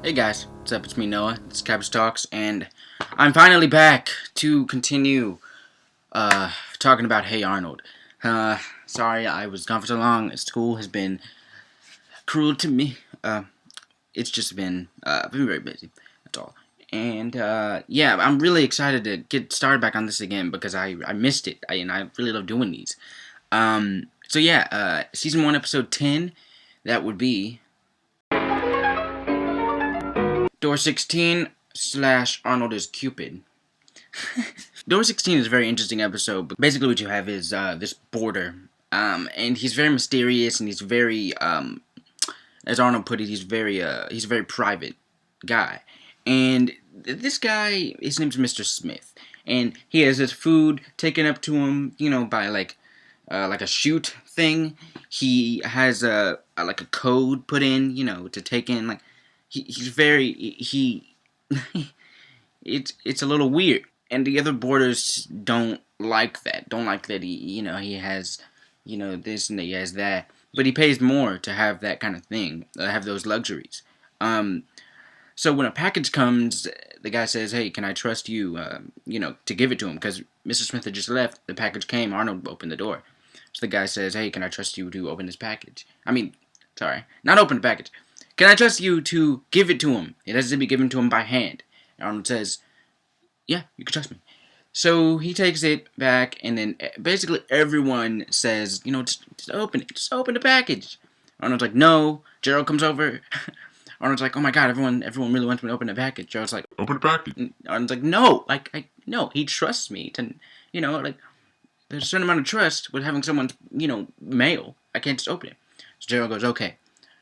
Hey guys, what's up? It's me, Noah. It's CabbageTalks, and I'm finally back to continue talking about Hey Arnold. Sorry I was gone for so long. School has been cruel to me. It's just been very busy. That's all. And yeah, I'm really excited to get started back on this again because I missed it, and I really love doing these. So yeah, season 1, episode 10. That would be Door 16 / Arnold is Cupid. Door 16 is a very interesting episode. But basically what you have is this boarder. And he's very mysterious, and he's very, as Arnold put it, he's a very private guy. And this guy, his name's Mr. Smith. And he has his food taken up to him, by like a chute thing. He has a code put in, to take in, like, he's very, it's a little weird. And the other boarders don't like that. Don't like that he has, this and he has that. But he pays more to have that kind of thing, have those luxuries. So when a package comes, the guy says, hey, can I trust you, to give it to him? Because Mr. Smith had just left. The package came. Arnold opened the door. So the guy says, hey, can I trust you to open this package? Not open the package. Can I trust you to give it to him? It has to be given to him by hand. And Arnold says, yeah, you can trust me. So he takes it back, and then basically everyone says, just open it. Just open the package. Arnold's like, no. Gerald comes over. Arnold's like, oh my god, everyone really wants me to open the package. Gerald's like, open the package. And Arnold's like, no. No, he trusts me to, there's a certain amount of trust with having someone's, mail. I can't just open it. So Gerald goes, okay,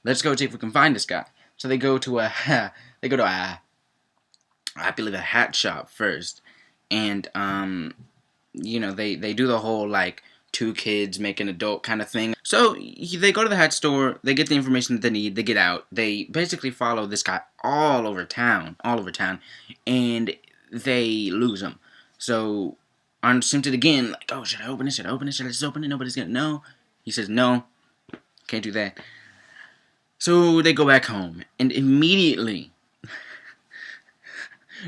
let's go see if we can find this guy. So they go to I believe a hat shop first. And, they do the whole, like, 2 kids make an adult kind of thing. So they go to the hat store, they get the information that they need, they get out. They basically follow this guy all over town, and they lose him. So Arnold's tempted again, like, oh, should I open it? Should I just open it? Nobody's gonna know. He says, no, can't do that. So they go back home, and immediately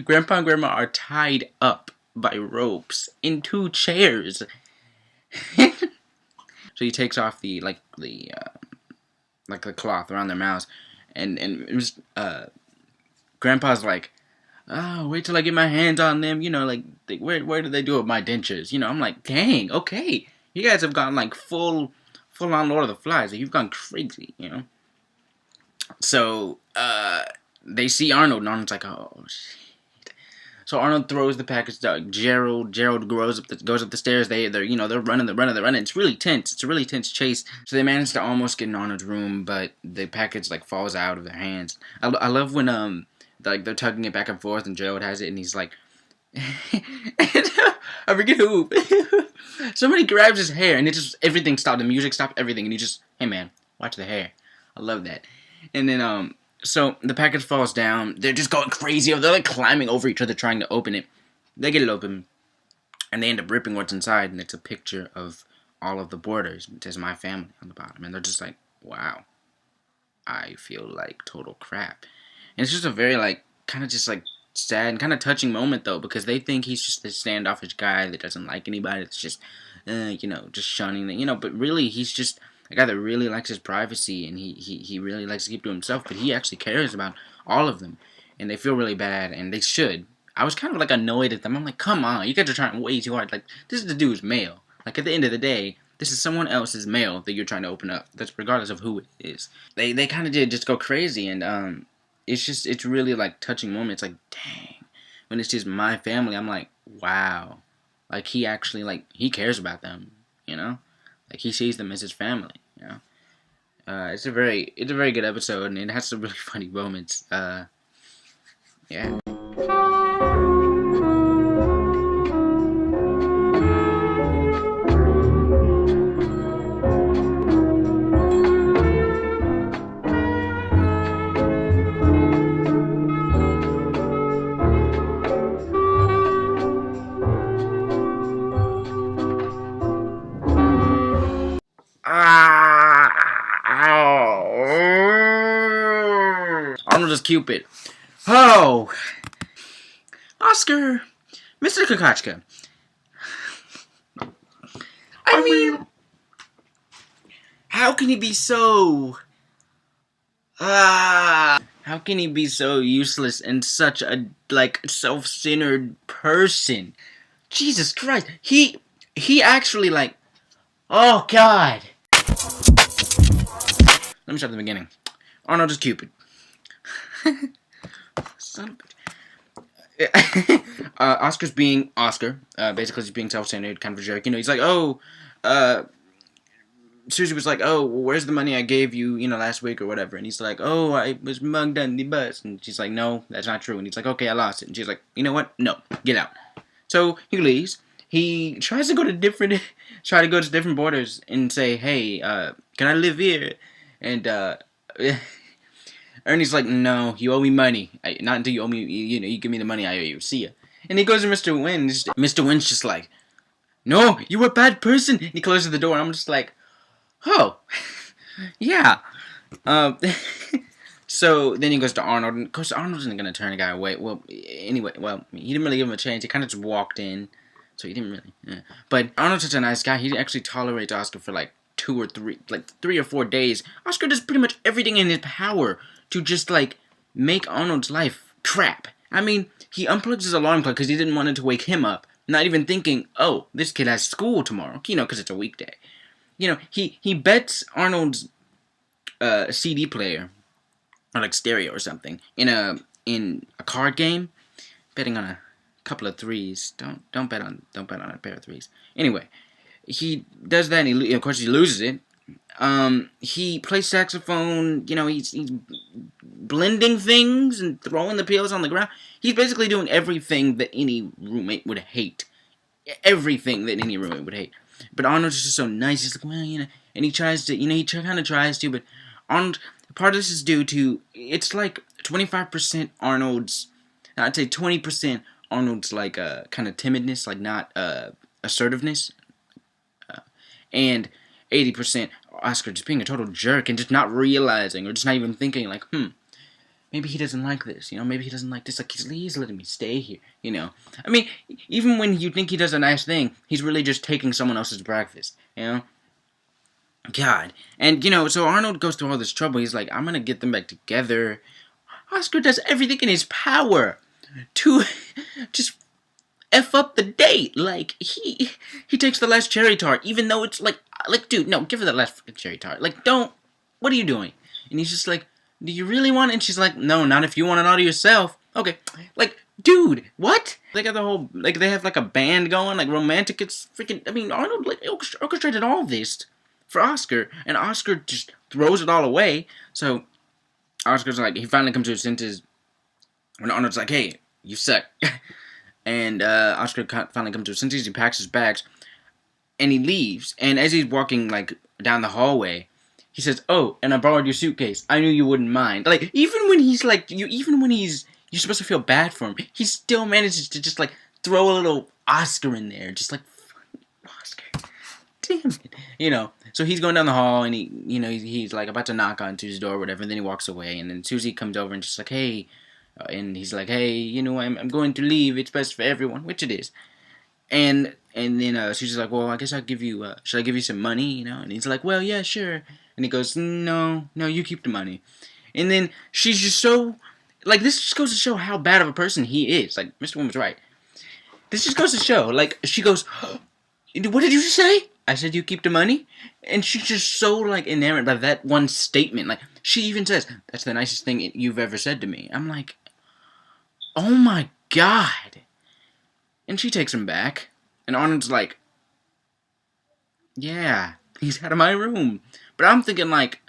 Grandpa and Grandma are tied up by ropes in 2 chairs. So he takes off the cloth around their mouths, and Grandpa's like, oh, wait till I get my hands on them, where do they do with my dentures? I'm like, dang, okay, you guys have gone like full on Lord of the Flies. You've gone crazy, So they see Arnold, and Arnold's like, oh shit. So Arnold throws the package to Gerald. Gerald goes up the stairs. They're running. It's really tense. It's a really tense chase. So they manage to almost get in Arnold's room, but the package falls out of their hands. I love when they're tugging it back and forth, and Gerald has it, and he's like, I forget who. Somebody grabs his hair, and everything stopped. The music stopped. Everything, and he just, hey man, watch the hair. I love that. And then so the package falls down. They're just going crazy. They're like climbing over each other trying to open it. They get it open, and they end up ripping what's inside, and it's a picture of all of the boarders. It says my family on the bottom, and they're just like, wow, I feel like total crap. And it's just a very kind of sad and kind of touching moment though, because they think he's just this standoffish guy that doesn't like anybody. It's just just shunning them, but really he's just a guy that really likes his privacy, and he really likes to keep to himself, but he actually cares about all of them, and they feel really bad, and they should. I was kind of annoyed at them. I'm like, come on, you guys are trying way too hard. This is the dude's mail. At the end of the day, this is someone else's mail that you're trying to open up. That's regardless of who it is. They kind of did just go crazy, and it's really touching moments. Dang, when it's just my family, I'm like, wow, he actually he cares about them, he sees them as his family, It's a very good episode, and it has some really funny moments. Yeah. Arnold just Cupid. Oh! Oscar! Mr. Kakachka. I mean, how can he be so... how can he be so useless and such a, like, self-centered person? Jesus Christ. He actually, like... Oh, God! Let me start at the beginning. Arnold is Cupid. Son of a bitch. Oscar's being Oscar. Basically, he's being self-centered, kind of a jerk. You know, he's like, oh, Susie was like, oh, well, where's the money I gave you, you know, last week or whatever? And he's like, oh, I was mugged on the bus. And she's like, no, that's not true. And he's like, okay, I lost it. And she's like, you know what? No, get out. So he leaves. He tries to go to different borders and say, hey, can I live here? And Ernie's like, no, you owe me money. Not until you owe me, you know, you give me the money I owe you. See ya. And he goes to Mr. Wynn. Mr. Wynn's just like, no, you're a bad person. And he closes the door, and I'm just like, oh, yeah. So then he goes to Arnold, and of course Arnold isn't gonna turn a guy away. Well, anyway, he didn't really give him a chance. He kind of just walked in, so he didn't really. Yeah. But Arnold's such a nice guy. He actually tolerates Oscar for like 3 or 4 days. Oscar does pretty much everything in his power to just like make Arnold's life crap. I mean, he unplugs his alarm clock because he didn't want it to wake him up. Not even thinking, oh, this kid has school tomorrow. You know, because it's a weekday. You know, he bets Arnold's CD player, or like stereo or something, in a card game, betting on a couple of threes. Don't bet on a pair of threes. Anyway, he does that, and of course he loses it. He plays saxophone. You know, he's blending things and throwing the pills on the ground. He's basically doing everything that any roommate would hate. Everything that any roommate would hate. But Arnold's just so nice. He's like, well, you know, and he tries to, you know, he kind of tries to, but Arnold, part of this is due to, it's like 25% Arnold's, I'd say 20% Arnold's, like, kind of timidness, like, not, assertiveness, and 80% Oscar just being a total jerk and just not realizing, or just not even thinking, like, maybe he doesn't like this, you know, maybe he doesn't like this, like, he's letting me stay here, you know. I mean, even when you think he does a nice thing, he's really just taking someone else's breakfast, you know. God. And, you know, so Arnold goes through all this trouble. He's like, I'm gonna get them back together. Oscar does everything in his power to just F up the date. Like, he takes the last cherry tart, even though it's like, dude, no, give her the last fucking cherry tart. Like, what are you doing? And he's just like, do you really want it? And she's like, no, not if you want it all to yourself. Okay. Like, dude, what? They got the whole, like, they have, like, a band going, like, romantic, it's freaking, I mean, Arnold, like, orchestrated all this for Oscar, and Oscar just throws it all away. So Oscar's like, he finally comes to his senses when Arnold's like, hey, you suck. And Oscar finally comes to his senses. He packs his bags and he leaves. And as he's walking like down the hallway, he says, oh, and I borrowed your suitcase. I knew you wouldn't mind. Like, even when he's like, you're supposed to feel bad for him, he still manages to just like throw a little Oscar in there, just like, Oscar, damn it, you know. So he's going down the hall, and he's like about to knock on Susie's door or whatever, and then he walks away, and then Susie comes over and just like, hey, and he's like, hey, you know, I'm going to leave, it's best for everyone, which it is. And then Susie's like, well, I guess I'll give you, should I give you some money, you know? And he's like, well, yeah, sure. And he goes, no, you keep the money. And then she's just so, like, this just goes to show how bad of a person he is. Like, Mr. Wynn was right. This just goes to show, like, she goes, what did you just say? I said you keep the money? And she's just so, like, enamored by that one statement. Like, she even says, that's the nicest thing you've ever said to me. I'm like, oh my God. And she takes him back. And Arnold's like, yeah, he's out of my room. But I'm thinking, like,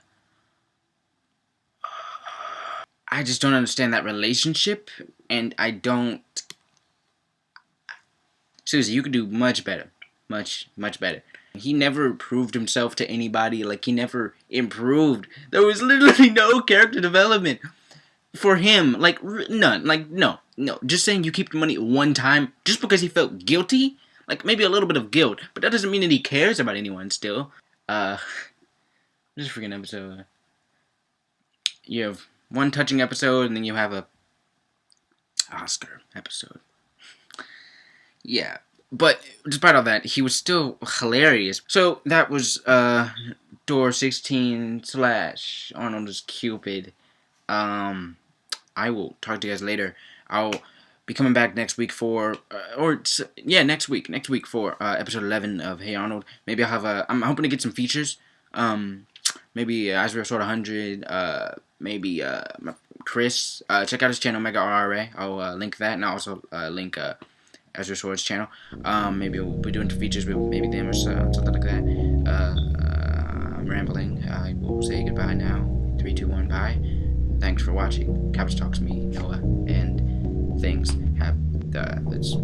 I just don't understand that relationship. And I don't... Susie, you could do much better. Much, much better. He never proved himself to anybody. Like, he never improved. There was literally no character development for him. Like, none. Like, no. Just saying you keep the money one time just because he felt guilty. Like, maybe a little bit of guilt. But that doesn't mean that he cares about anyone still. This freaking episode. You have one touching episode, and then you have a Oscar episode. Yeah. But despite all that, he was still hilarious. So that was Door 16 / Arnold is Cupid. I will talk to you guys later. I'll be coming back next week for next week for episode 11 of Hey Arnold. Maybe I'll have I'm hoping to get some features. Maybe Azrael Sword 100. Maybe Chris. Check out his channel Mega RRA. I'll link that, and I'll also link Azrael Sword's channel. Maybe we'll be doing features with maybe them or something like that. I'm rambling. I will say goodbye now. 3, 2, 1, bye. Thanks for watching. CabbageTalks, me, Noah, and things have let's